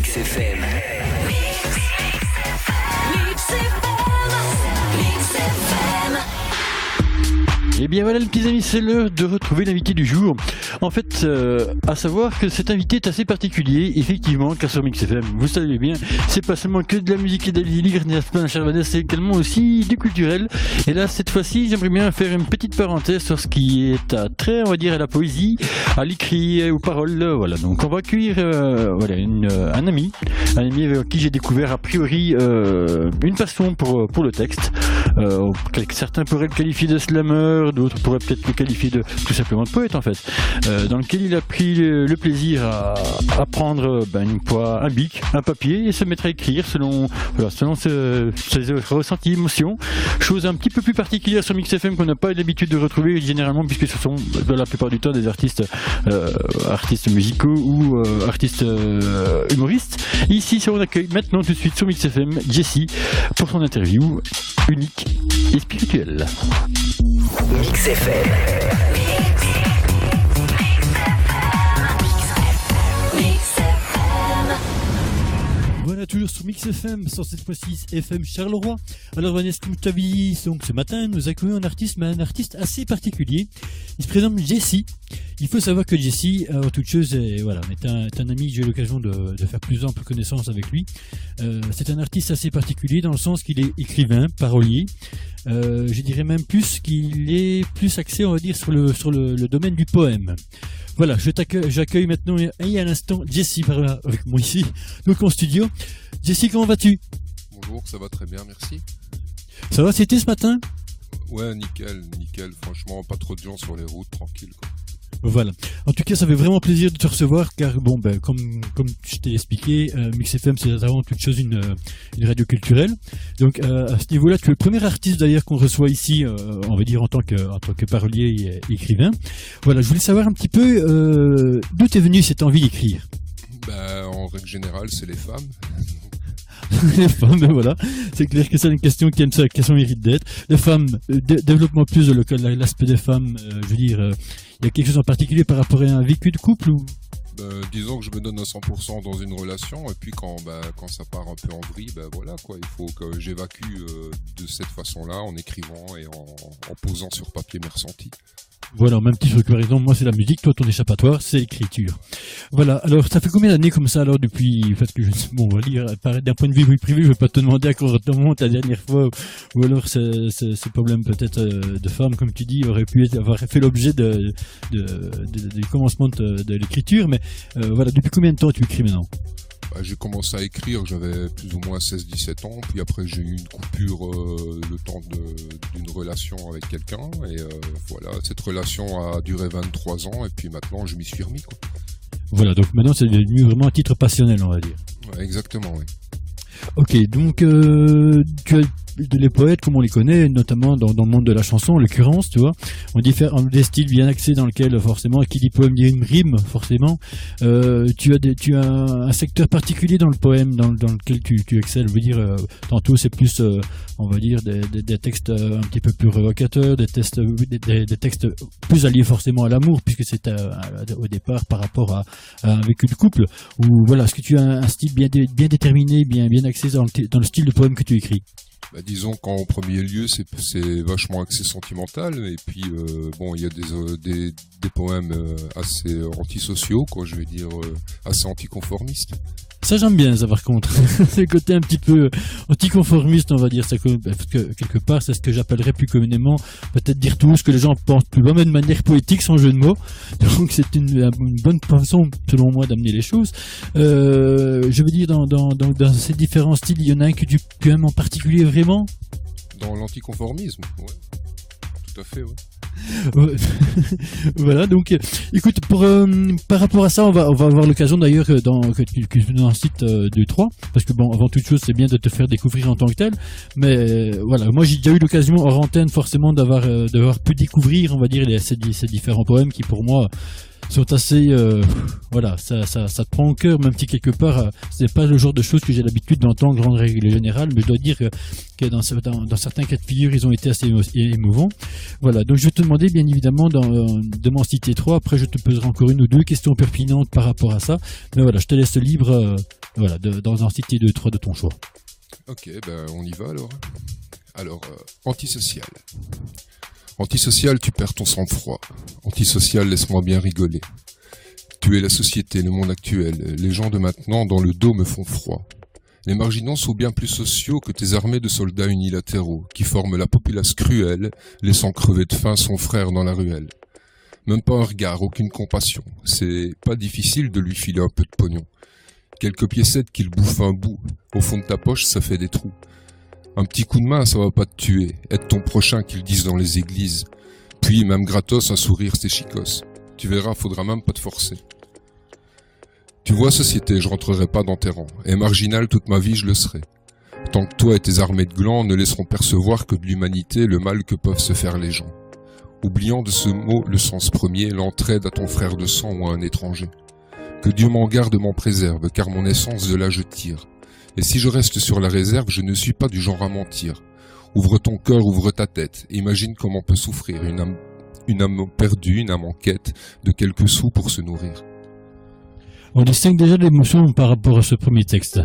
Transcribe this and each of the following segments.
Mix FM. Et bien voilà les petits amis, c'est l'heure de retrouver l'invité du jour. En fait, à savoir que cet invité est assez particulier, effectivement, car sur Mix FM, vous savez bien, c'est pas seulement que de la musique et de la lyrique, n'est-ce pas, cher Vanessa, c'est également aussi du culturel. Et là, cette fois-ci, j'aimerais bien faire une petite parenthèse sur ce qui est à trait, on va dire, à la poésie, à l'écrit, aux paroles. Voilà, donc on va accueillir un ami avec qui j'ai découvert a priori une passion pour le texte. Certains pourraient le qualifier de slammer, d'autres pourraient peut-être le qualifier de tout simplement de poète en fait, dans lequel il a pris le plaisir à prendre un bic, un papier et se mettre à écrire selon ses ressentis, émotions, chose un petit peu plus particulière sur Mix FM qu'on n'a pas l'habitude de retrouver généralement puisque ce sont la plupart du temps des artistes musicaux ou artistes humoristes. Ici on accueille maintenant tout de suite sur Mix FM Jessie pour son interview unique et spirituelle. Mix FM. Voilà, toujours sur Mix FM, sur cette fois-ci FM Charleroi. Alors Vanessa, comme je t'avais dit, donc ce matin, nous accueillons un artiste assez particulier. Il se présente Jessie. Il faut savoir que Jessie, avant toute chose, est un ami, j'ai eu l'occasion de faire plus ample connaissance avec lui. C'est un artiste assez particulier dans le sens qu'il est écrivain, parolier. Je dirais même plus qu'il est plus axé, on va dire, sur le domaine du poème. Voilà, j'accueille maintenant et à l'instant Jessie avec moi ici, donc en studio. Jessie, comment vas-tu ? Bonjour, ça va très bien, merci. Ça va, c'était ce matin ? Ouais, nickel, franchement, pas trop de gens sur les routes, tranquille quoi. Voilà. En tout cas, ça fait vraiment plaisir de te recevoir car comme je t'ai expliqué, Mix FM c'est avant toute chose une radio culturelle. Donc à ce niveau-là, tu es le premier artiste d'ailleurs qu'on reçoit ici, on va dire en tant que parolier et écrivain. Voilà, je voulais savoir un petit peu d'où t'es venue cette envie d'écrire. En règle générale, c'est les femmes. Les femmes, voilà, c'est clair que c'est une question qui mérite d'être. Les femmes, développement plus de l'aspect des femmes, je veux dire, il y a quelque chose en particulier par rapport à un vécu de couple ou... Disons que je me donne à 100% dans une relation et puis quand ça part un peu en vrille, voilà quoi, il faut que j'évacue de cette façon-là en écrivant et en posant sur papier mes ressentis. Voilà, même petit truc, par exemple, moi c'est la musique, toi ton échappatoire c'est l'écriture. Voilà, alors ça fait combien d'années comme ça alors depuis, parce que on va dire, d'un point de vue privé, je vais pas te demander à quand remonte la dernière fois, ou alors ce problème peut-être de femme, comme tu dis, aurait pu avoir fait l'objet du commencement de l'écriture, mais voilà, depuis combien de temps tu écris maintenant ? J'ai commencé à écrire, j'avais plus ou moins 16-17 ans, puis après j'ai eu une coupure le temps d'une relation avec quelqu'un, et voilà, cette relation a duré 23 ans, et puis maintenant je m'y suis remis quoi. Voilà, donc maintenant c'est devenu vraiment un titre passionnel, on va dire. Ouais, exactement, oui. Ok, donc tu as les poètes comme on les connaît, notamment dans le monde de la chanson, en l'occurrence, tu vois, on diffère des styles bien axés dans lequel forcément, qui dit poème dit une rime, forcément. Tu as un secteur particulier dans le poème dans lequel tu excelles. Je veux dire, tantôt c'est plus, on va dire, des textes un petit peu plus révocateurs, des textes plus alliés forcément à l'amour, puisque c'est au départ par rapport à un vécu de couple. Ou voilà, est-ce que tu as un style bien déterminé, bien axé dans le style de poème que tu écris? Disons qu'en premier lieu, c'est vachement axé sentimental, et puis il y a des poèmes assez antisociaux, quoi, je vais dire, assez anticonformistes. Ça j'aime bien ça par contre, c'est le côté un petit peu anticonformiste, on va dire, parce que quelque part c'est ce que j'appellerais plus communément peut-être dire tout ce que les gens pensent plus loin, mais de manière poétique, sans jeu de mots. Donc c'est une bonne façon selon moi d'amener les choses. Je veux dire dans ces différents styles, il y en a un que tu aimes en particulier vraiment? Dans l'anticonformisme, ouais, tout à fait, ouais. Voilà, donc écoute, par rapport à ça, on va avoir l'occasion d'ailleurs que tu nous cites 2-3, parce que bon, avant toute chose c'est bien de te faire découvrir en tant que tel, mais voilà, moi j'ai déjà eu l'occasion hors antenne forcément d'avoir pu découvrir, on va dire, ces différents poèmes qui pour moi sont assez voilà, ça te prend au cœur, même si quelque part c'est pas le genre de choses que j'ai l'habitude d'entendre en règle générale, mais je dois dire que dans certains cas de figure ils ont été assez émouvants. Voilà, donc je vais te demander bien évidemment de m'en citer 3, après je te poserai encore une ou deux questions pertinentes par rapport à ça, mais voilà, je te laisse libre voilà, dans un cité 2-3 de ton choix. Ok, ben on y va alors. Alors, antisocial. Antisocial, tu perds ton sang-froid. Antisocial, laisse-moi bien rigoler. Tu es la société, le monde actuel. Les gens de maintenant, dans le dos, me font froid. Les marginaux sont bien plus sociaux que tes armées de soldats unilatéraux, qui forment la populace cruelle, laissant crever de faim son frère dans la ruelle. Même pas un regard, aucune compassion. C'est pas difficile de lui filer un peu de pognon. Quelques piécettes qu'il bouffe un bout. Au fond de ta poche, ça fait des trous. Un petit coup de main, ça va pas te tuer. Aide ton prochain, qu'ils disent dans les églises. Puis, même gratos, un sourire, c'est chicos. Tu verras, faudra même pas te forcer. Tu vois, société, je rentrerai pas dans tes rangs. Et marginal, toute ma vie, je le serai. Tant que toi et tes armées de glands ne laisseront percevoir que de l'humanité le mal que peuvent se faire les gens. Oubliant de ce mot le sens premier, l'entraide à ton frère de sang ou à un étranger. Que Dieu m'en garde et m'en préserve, car mon essence de là je tire. Et si je reste sur la réserve, je ne suis pas du genre à mentir. Ouvre ton cœur, ouvre ta tête, imagine comment peut souffrir une âme perdue, une âme en quête, de quelques sous pour se nourrir. On distingue déjà l'émotion par rapport à ce premier texte.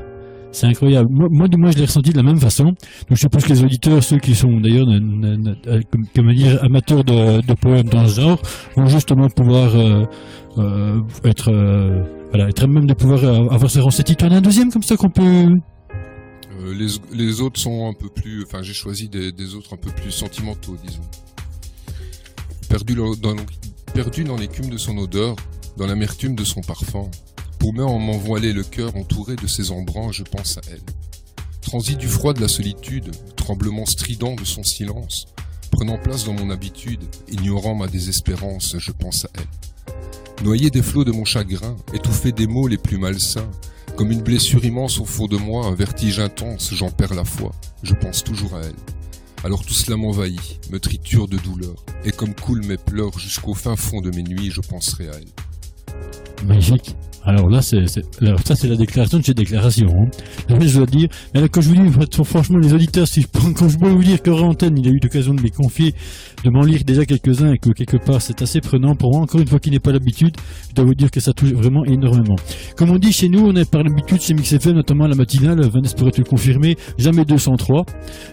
C'est incroyable. Moi, du moins, je l'ai ressenti de la même façon. Donc, je suppose que les auditeurs, ceux qui sont d'ailleurs, comment dire, amateurs de poèmes dans ce genre, vont justement pouvoir être même de pouvoir avoir ce titre. Il y en a un deuxième comme ça qu'on peut. Les autres sont un peu plus. Enfin, j'ai choisi des autres un peu plus sentimentaux, disons. Perdu dans l'écume de son odeur, dans l'amertume de son parfum. Pour m'en m'envoiler le cœur entouré de ses embruns, je pense à elle. Transit du froid de la solitude, tremblement strident de son silence, prenant place dans mon habitude, ignorant ma désespérance, je pense à elle. Noyé des flots de mon chagrin, étouffé des mots les plus malsains, comme une blessure immense au fond de moi, un vertige intense, j'en perds la foi, je pense toujours à elle. Alors tout cela m'envahit, me triture de douleur, et comme coulent mes pleurs jusqu'au fin fond de mes nuits, je penserai à elle. Magnifique. Alors là, ça c'est la déclaration de ces déclarations. Hein. Là, je dois dire, mais là, quand je vous dis, franchement, les auditeurs, quand je peux vous dire qu'en antenne, il a eu l'occasion de me confier, de m'en lire déjà quelques-uns et que quelque part c'est assez prenant pour moi, encore une fois qui n'est pas l'habitude, je dois vous dire que ça touche vraiment énormément. Comme on dit chez nous, on est par l'habitude chez Mix FM, notamment à la matinale, Vanessa pourrait te le confirmer, jamais 203.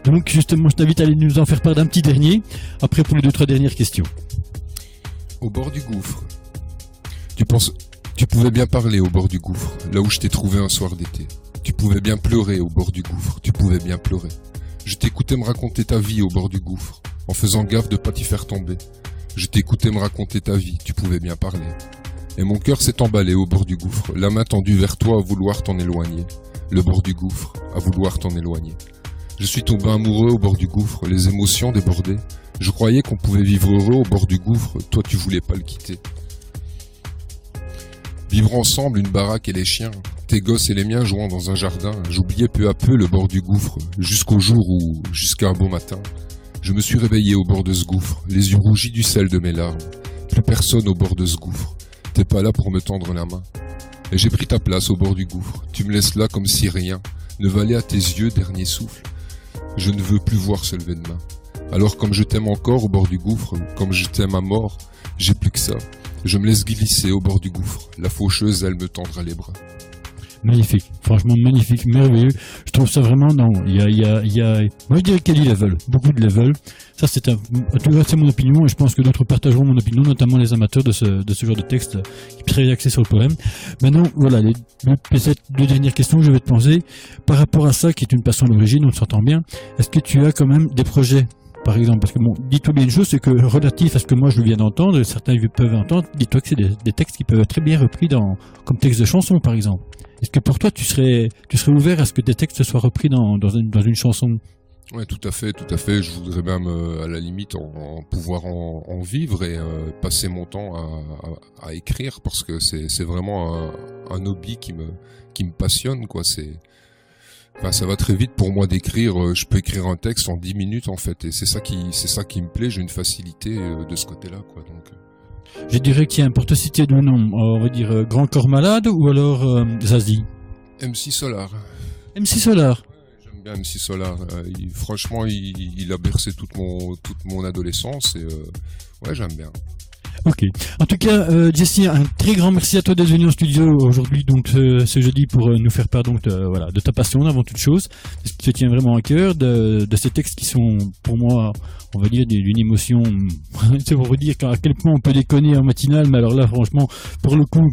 Donc justement, je t'invite à aller nous en faire part d'un petit dernier, après pour les 2-3 dernières questions. Au bord du gouffre. Tu pouvais bien parler au bord du gouffre, là où je t'ai trouvé un soir d'été. Tu pouvais bien pleurer au bord du gouffre, tu pouvais bien pleurer. Je t'écoutais me raconter ta vie au bord du gouffre, en faisant gaffe de pas t'y faire tomber. Je t'écoutais me raconter ta vie, tu pouvais bien parler. Et mon cœur s'est emballé au bord du gouffre, la main tendue vers toi à vouloir t'en éloigner. Le bord du gouffre, à vouloir t'en éloigner. Je suis tombé amoureux au bord du gouffre, les émotions débordaient. Je croyais qu'on pouvait vivre heureux au bord du gouffre, toi tu voulais pas le quitter. Vivre ensemble, une baraque et les chiens, tes gosses et les miens jouant dans un jardin, j'oubliais peu à peu le bord du gouffre, jusqu'au jour où, jusqu'à un beau matin, je me suis réveillé au bord de ce gouffre, les yeux rougis du sel de mes larmes. Plus personne au bord de ce gouffre, t'es pas là pour me tendre la main. Et j'ai pris ta place au bord du gouffre, tu me laisses là comme si rien ne valait à tes yeux dernier souffle. Je ne veux plus voir se lever de main. Alors comme je t'aime encore au bord du gouffre, comme je t'aime à mort, j'ai plus que ça. Je me laisse glisser au bord du gouffre. La faucheuse, elle me tendra les bras. Magnifique, franchement magnifique, merveilleux. Je trouve ça vraiment moi je dirais qu'il y a level, beaucoup de level. Ça c'est mon opinion et je pense que d'autres partageront mon opinion, notamment les amateurs de ce genre de texte qui est très axé sur le poème. Maintenant, voilà, les deux dernières questions que je vais te poser. Par rapport à ça, qui est une passion d'origine, on s'entend bien, est-ce que tu as quand même des projets? Par exemple, parce que bon, dis-toi bien une chose, c'est que relatif à ce que moi je viens d'entendre, certains peuvent entendre, dis-toi que c'est des textes qui peuvent être très bien repris comme texte de chanson, par exemple. Est-ce que pour toi, tu serais ouvert à ce que tes textes soient repris dans une chanson? Ouais, tout à fait. Je voudrais même, à la limite, pouvoir en vivre et passer mon temps à écrire, parce que c'est vraiment un hobby qui me passionne, quoi. Enfin, ça va très vite pour moi d'écrire. Je peux écrire un texte en 10 minutes en fait, et c'est ça qui me plaît. J'ai une facilité de ce côté-là, quoi. Donc. Je dirais que tiens, pour te citer deux noms, on va dire Grand Corps Malade ou alors Zazie. MC Solar. MC Solar. Ouais, j'aime bien MC Solar. Franchement, il a bercé toute mon adolescence et ouais, j'aime bien. Ok. En tout cas, Jessie, un très grand merci à toi d'être venu en studio aujourd'hui, donc ce jeudi, pour nous faire part donc de ta passion avant toute chose, ce qui te tient vraiment à cœur, de ces textes qui sont pour moi, on va dire, d'une émotion. C'est pour vous dire à quel point on peut déconner en matinale, mais alors là, franchement, pour le coup,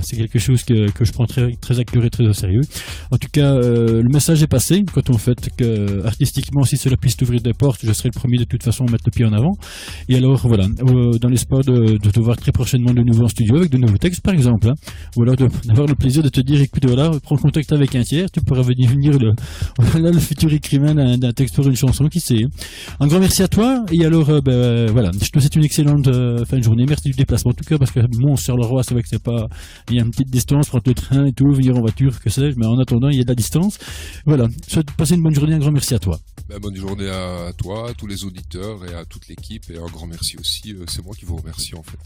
c'est quelque chose que je prends très, très à cœur et très au sérieux. En tout cas, le message est passé. Quand on fait que artistiquement, si cela puisse t'ouvrir des portes, je serai le premier de toute façon à mettre le pied en avant. Et alors, voilà, dans l'espoir de te voir très prochainement de nouveau en studio avec de nouveaux textes, par exemple, hein, ou alors d'avoir le plaisir de te dire, écoute, voilà, prends contact avec un tiers, tu pourras venir le futur écrivain d'un texte pour une chanson, qui sait. Un grand merci à toi. Et alors, je te souhaite une excellente fin de journée. Merci du déplacement, en tout cas, parce que Mons-sur-le-Roi, c'est vrai que c'est pas, il y a une petite distance, prendre le train et tout, venir en voiture, que sais-je, mais en attendant, il y a de la distance. Voilà. Je souhaite passer une bonne journée. Un grand merci à toi. Bonne journée à toi, à tous les auditeurs et à toute l'équipe, et un grand merci aussi. C'est moi qui vous remercie, en fait.